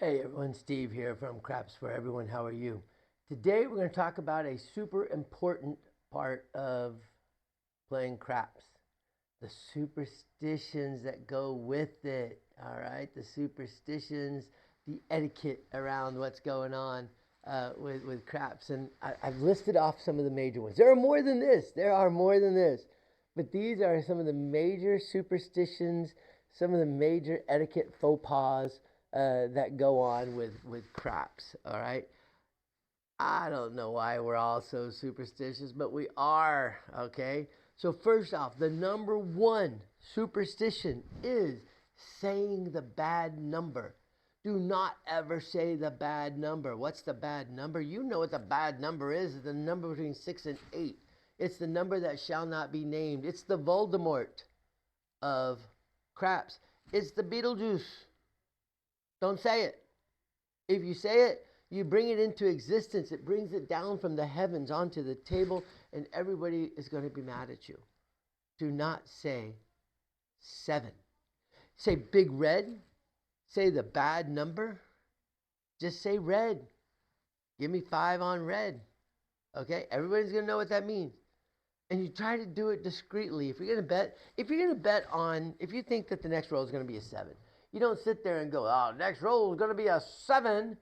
Hey everyone, Steve here from Craps for Everyone. How are you? Today we're going to talk about a super important part of playing craps, the superstitions that go with it. All right, the superstitions, the etiquette around what's going on with craps. And I've listed off some of the major ones. There are more than this. There are more than this. But these are some of the major superstitions, some of the major etiquette faux pas that go on with craps. All right. I don't know why we're all so superstitious, but we are. Okay. So first off, the number one superstition is saying the bad number. Do not ever say the bad number. What's the bad number? You know what the bad number is. It's the number between 6 and 8. It's the number that shall not be named. It's the Voldemort of craps. It's the Beetlejuice. Don't say it. If you say it, you bring it into existence. It brings it down from the heavens onto the table, and everybody is going to be mad at you. Do not say 7. Say big red. Say the bad number. Just say red. Give me 5 on red. Okay? Everybody's going to know what that means. And you try to do it discreetly. If you're going to bet on, if you think that the next roll is going to be a 7, you don't sit there and go, oh, next roll is going to be a 7.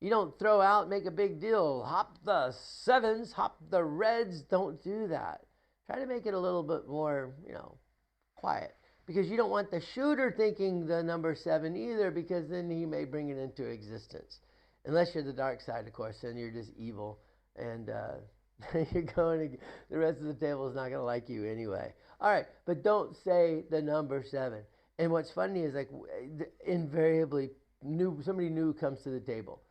You don't throw out, make a big deal. Hop the 7s, hop the reds. Don't do that. Try to make it a little bit more, quiet. Because you don't want the shooter thinking the number 7 either, because then he may bring it into existence. Unless you're the dark side, of course, then you're just evil. And you're going to, the rest of the table is not going to like you anyway. All right, but don't say the number 7. And what's funny is, like, invariably, somebody new comes to the table,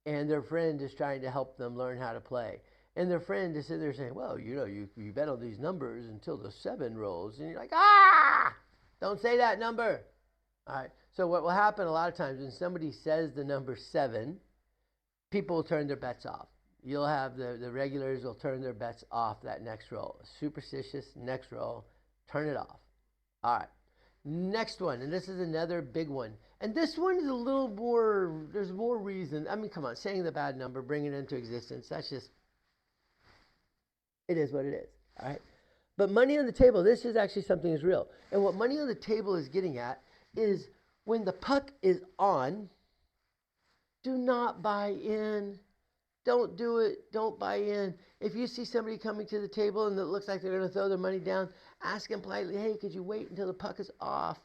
and their friend is trying to help them learn how to play. And their friend is sitting there saying, well, you bet on these numbers until the 7 rolls. And you're like, ah! Don't say that number. All right. So what will happen a lot of times when somebody says the number 7, people will turn their bets off. You'll have the regulars will turn their bets off that next roll. Superstitious, next roll, turn it off. All right. Next one, and this is another big one. And this one is a little more, there's more reason. I mean, come on, saying the bad number, bringing it into existence, that's just, it is what it is. All right. But money on the table, this is actually something that's real. And what money on the table is getting at is when the puck is on, do not buy in. Don't do it. Don't buy in. If you see somebody coming to the table and it looks like they're going to throw their money down, ask them politely, hey, could you wait until the puck is off?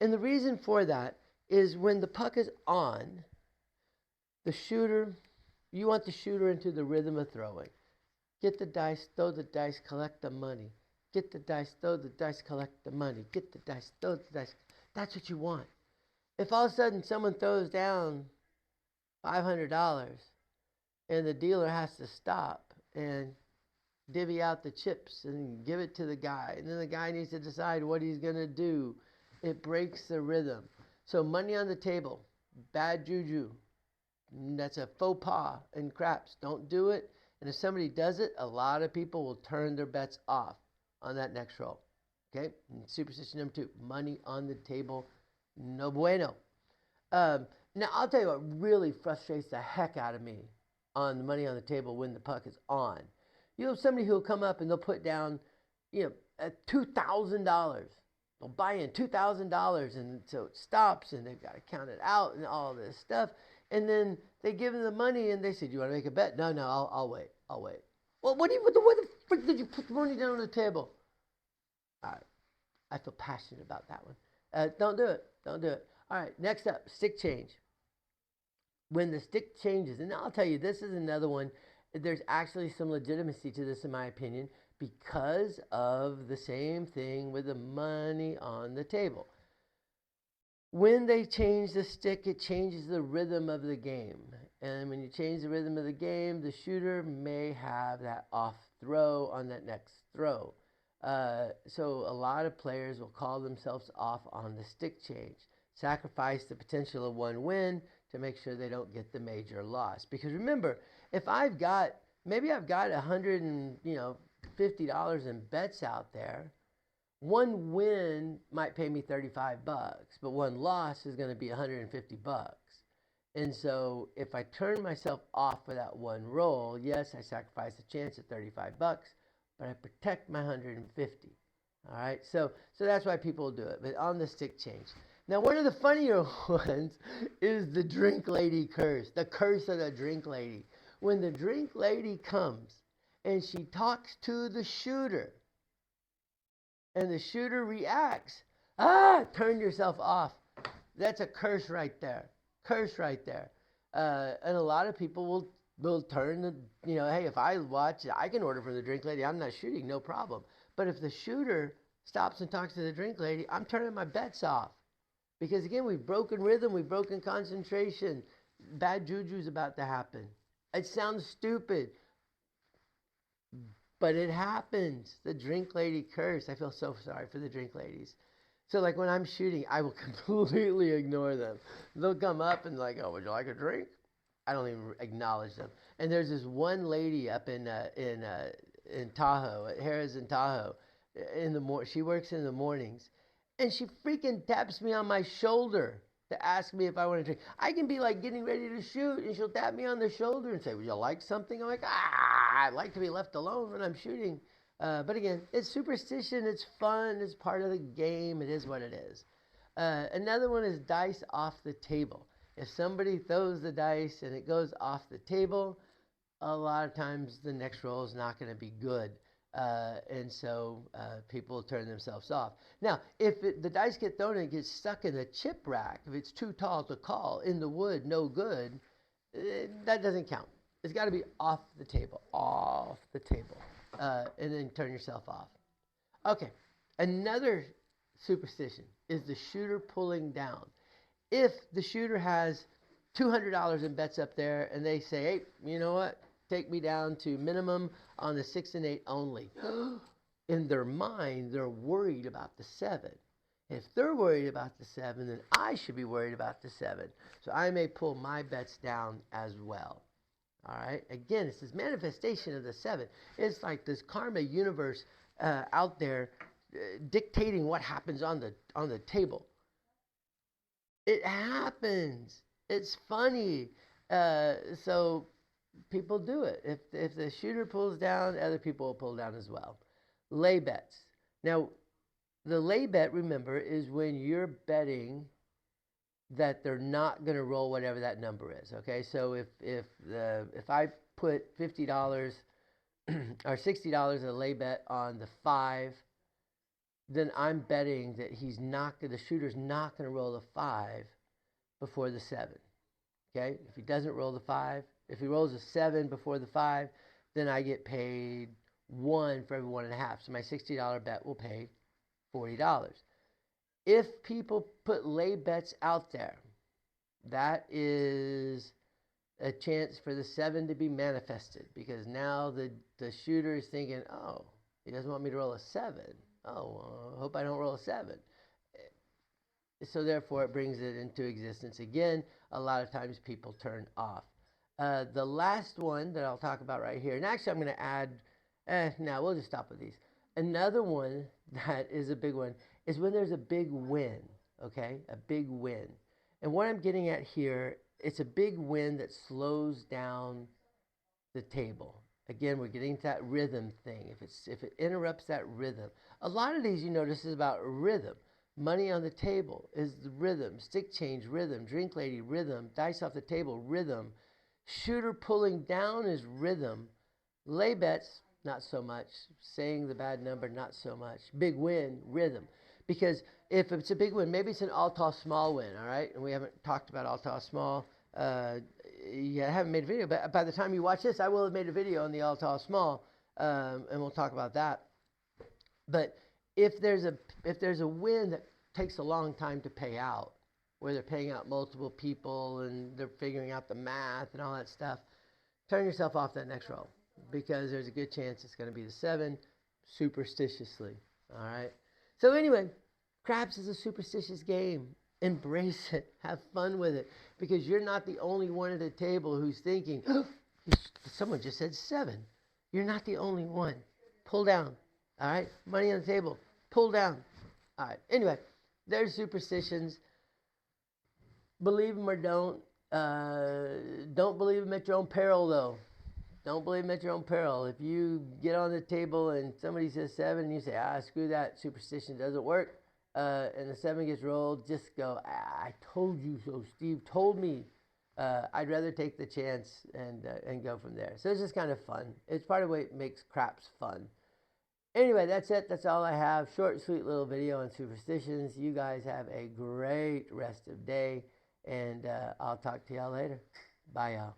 And the reason for that is when the puck is on, the shooter, you want the shooter into the rhythm of throwing. Get the dice, throw the dice, collect the money. Get the dice, throw the dice, collect the money. Get the dice, throw the dice. That's what you want. If all of a sudden someone throws down $500 and the dealer has to stop and divvy out the chips and give it to the guy, and then the guy needs to decide what he's going to do, it breaks the rhythm. So money on the table, bad juju. That's a faux pas in craps. Don't do it. And if somebody does it, a lot of people will turn their bets off on that next roll. Okay? And superstition number 2, money on the table, no bueno. Now, I'll tell you what really frustrates the heck out of me on the money on the table when the puck is on. You have somebody who will come up and they'll put down, $2,000. They'll buy in $2,000, and so it stops, and they've got to count it out and all this stuff. And then they give them the money, and they say, "Do you want to make a bet?" No, I'll wait. I'll wait. Well, what the frick did you put the money down on the table? All right, I feel passionate about that one. Don't do it. Don't do it. All right, next up, stick change. When the stick changes, and I'll tell you, this is another one. There's actually some legitimacy to this, in my opinion, because of the same thing with the money on the table. When they change the stick, it changes the rhythm of the game. And when you change the rhythm of the game, the shooter may have that off throw on that next throw. So a lot of players will call themselves off on the stick change, sacrifice the potential of one win to make sure they don't get the major loss. Because remember, if maybe I've got $150 in bets out there, one win might pay me $35, but one loss is going to be $150. And so if I turn myself off for that one roll, yes, I sacrifice a chance at 35 bucks, but I protect my 150. All right, so that's why people do it. But on the stick change. Now, one of the funnier ones is the drink lady curse, the curse of the drink lady. When the drink lady comes and she talks to the shooter, and the shooter reacts, turn yourself off. That's a curse right there. Curse right there. And a lot of people will turn the, hey, if I watch, I can order from the drink lady. I'm not shooting, no problem. But if the shooter stops and talks to the drink lady, I'm turning my bets off. Because again, we've broken rhythm, we've broken concentration. Bad juju's about to happen. It sounds stupid, but it happens. The drink lady curse. I feel so sorry for the drink ladies. So like when I'm shooting, I will completely ignore them. They'll come up and like, oh, would you like a drink? I don't even acknowledge them. And there's this one lady up in Tahoe, at Harrah's in Tahoe, she works in the mornings, and she freaking taps me on my shoulder to ask me if I want to drink. I can be like getting ready to shoot, and she'll tap me on the shoulder and say, would you like something? I'm like, I'd like to be left alone when I'm shooting. But again, it's superstition, it's fun, it's part of the game, it is what it is. Another one is dice off the table. If somebody throws the dice and it goes off the table, a lot of times the next roll is not going to be good. And so people turn themselves off. Now, if the dice get thrown and it gets stuck in a chip rack, if it's too tall to call, in the wood, no good, that doesn't count. It's got to be off the table, and then turn yourself off. Okay, another superstition is the shooter pulling down. If the shooter has $200 in bets up there and they say, hey, you know what? Take me down to minimum on the 6 and 8 only. In their mind, they're worried about the 7. If they're worried about the 7, then I should be worried about the 7. So I may pull my bets down as well. All right. Again, it's this manifestation of the 7. It's like this karma universe out there dictating what happens on the table. It happens. It's funny. So people do it. If the shooter pulls down, other people will pull down as well. Lay bets. Now, the lay bet, remember, is when you're betting that they're not going to roll whatever that number is. Okay, so if I put $50 or $60 a lay bet on the 5, then I'm betting that the shooter's not going to roll the 5 before the 7. Okay, if he doesn't roll the 5, if he rolls a 7 before the 5, then I get paid 1 for every 1.5. So my $60 bet will pay $40. If people put lay bets out there, that is a chance for the 7 to be manifested, because now the shooter is thinking, oh, he doesn't want me to roll a 7. Oh, well, I hope I don't roll a 7. So therefore, it brings it into existence again. A lot of times people turn off. The last one that I'll talk about right here, and actually I'm going to add, now we'll just stop with these. Another one that is a big one is when there's a big win, okay? A big win. And what I'm getting at here, it's a big win that slows down the table. Again, we're getting to that rhythm thing. If it interrupts that rhythm. A lot of these, you notice, is about rhythm. Money on the table is the rhythm. Stick change, rhythm. Drink lady, rhythm. Dice off the table, rhythm. Shooter pulling down is rhythm. Lay bets, not so much. Saying the bad number, not so much. Big win, rhythm. Because if it's a big win, maybe it's an all tall small win, all right? And we haven't talked about all tall small. Yeah, I haven't made a video, but by the time you watch this, I will have made a video on the all tall small, and we'll talk about that. But if there's a win that takes a long time to pay out, where they're paying out multiple people and they're figuring out the math and all that stuff, turn yourself off that next roll, because there's a good chance it's going to be the 7, superstitiously. All right. So anyway, craps is a superstitious game. Embrace it. Have fun with it, because you're not the only one at the table who's thinking, oh, someone just said 7. You're not the only one. Pull down. All right. Money on the table. Pull down. All right. Anyway, there's superstitions. Believe them or don't. Don't believe them at your own peril, though. Don't believe them at your own peril. If you get on the table and somebody says 7 and you say, screw that, superstition doesn't work, and the 7 gets rolled, just go, I told you so, Steve told me. I'd rather take the chance and go from there. So it's just kind of fun. It's part of what makes craps fun. Anyway, that's it. That's all I have. Short, sweet little video on superstitions. You guys have a great rest of day, and I'll talk to y'all later. Bye, y'all.